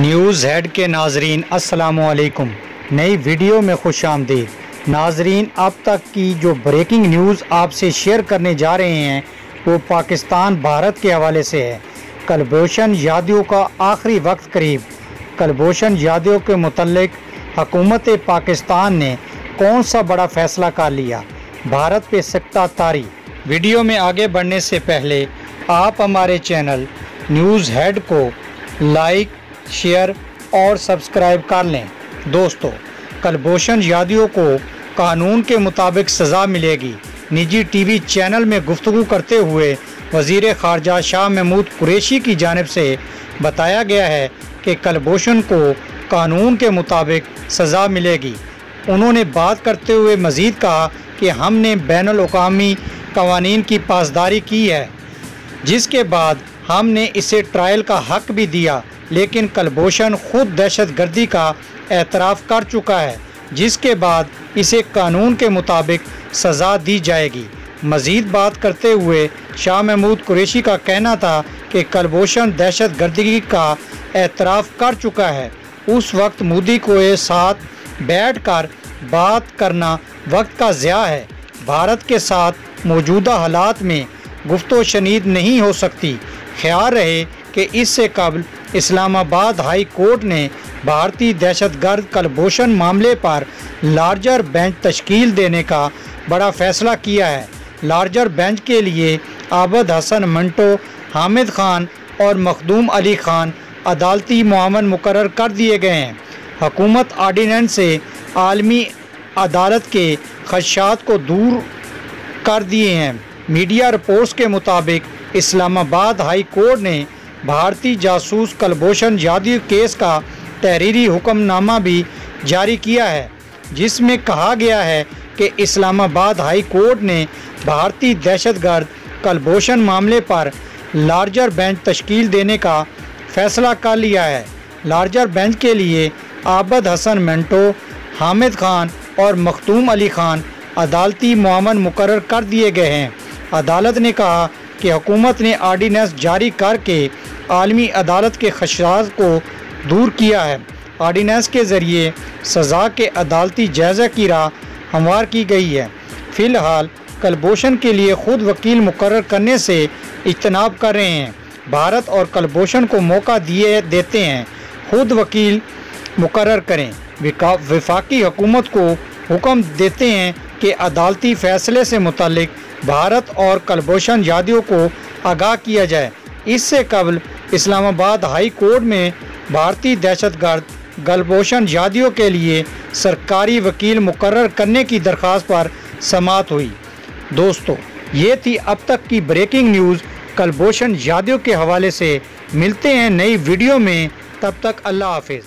News head के नाजरीन अस्सलामुअलैकुम। नई वीडियो में खुश आमदीद। नाजरीन, अब तक की जो ब्रेकिंग न्यूज़ आपसे शेयर करने जा रहे हैं वो पाकिस्तान भारत के हवाले से है। कुलभूषण जाधव का आखिरी वक्त करीब। कुलभूषण जाधव के मुतल्लिक हुकूमत पाकिस्तान ने कौन सा बड़ा फ़ैसला कर लिया, भारत पे सख्ता तारी। वीडियो में आगे बढ़ने से पहले आप हमारे चैनल न्यूज़ हेड को लाइक, शेयर और सब्सक्राइब कर लें। दोस्तों, कुलभूषण जाधव को कानून के मुताबिक सज़ा मिलेगी। निजी टीवी चैनल में गुफ्तगू करते हुए वज़ीर ख़ारजा शाह महमूद कुरैशी की जानिब से बताया गया है कि कुलभूषण को कानून के मुताबिक सज़ा मिलेगी। उन्होंने बात करते हुए मज़ीद कहा कि हमने बैनुल-अक़वामी क़वानीन की पासदारी की है, जिसके बाद हमने इसे ट्रायल का हक भी दिया, लेकिन कुलभूषण खुद दहशतगर्दी का एतराफ़ कर चुका है, जिसके बाद इसे कानून के मुताबिक सज़ा दी जाएगी। मज़ीद बात करते हुए शाह महमूद कुरैशी का कहना था कि कुलभूषण दहशतगर्दी का एतराफ़ कर चुका है। उस वक्त मोदी को साथ बैठकर बात करना वक्त का ज़िया है। भारत के साथ मौजूदा हालात में गुफ्तो शनीद नहीं हो सकती। ख्याल रहे कि इससे कबल इस्लामाबाद हाई कोर्ट ने भारतीय दहशतगर्द कुलभूषण मामले पर लार्जर बेंच तश्कील देने का बड़ा फ़ैसला किया है। लार्जर बेंच के लिए आबद हसन मंटो, हामिद खान और मखदूम अली खान अदालती मुआवन मुकर्रर कर दिए गए हैं। हुकूमत आर्डीनेंस से आलमी अदालत के खदशात को दूर कर दिए हैं। मीडिया रिपोर्ट्स के मुताबिक इस्लामाबाद हाई कोर्ट ने भारतीय जासूस कुलभूषण जाधव केस का तहरीरी हुक्मनामा भी जारी किया है, जिसमें कहा गया है कि इस्लामाबाद हाई कोर्ट ने भारतीय दहशतगर्द कुलभूषण मामले पर लार्जर बेंच तश्कील देने का फ़ैसला कर लिया है। लार्जर बेंच के लिए आबद हसन मंटो, हामिद खान और मखदूम अली खान अदालती मुआवन मुकर्रर कर दिए गए हैं। अदालत ने कहा कि हुकूमत ने आर्डीनेंस जारी करके आलमी अदालत के खदशात को दूर किया है। आर्डीनेंस के ज़रिए सज़ा के अदालती जायज़े की राह हमवार की गई है। फ़िलहाल कुलभूषण के लिए खुद वकील मुकर्रर करने से इज्तनाब कर रहे हैं। भारत और कुलभूषण को मौका देते हैं खुद वकील मुकर्रर करें। वफाकी हुकूमत को हुक्म देते हैं कि अदालती फ़ैसले से मुतालिक भारत और कुलभूषण जाधव को आगाह किया जाए। इससे कबल इस्लामाबाद हाई कोर्ट में भारतीय दहशतगर्द कुलभूषण जाधव के लिए सरकारी वकील मुकर्रर करने की दरख्वास्त पर समाअत हुई। दोस्तों, ये थी अब तक की ब्रेकिंग न्यूज़ कुलभूषण जाधव के हवाले से। मिलते हैं नई वीडियो में, तब तक अल्लाह हाफिज़।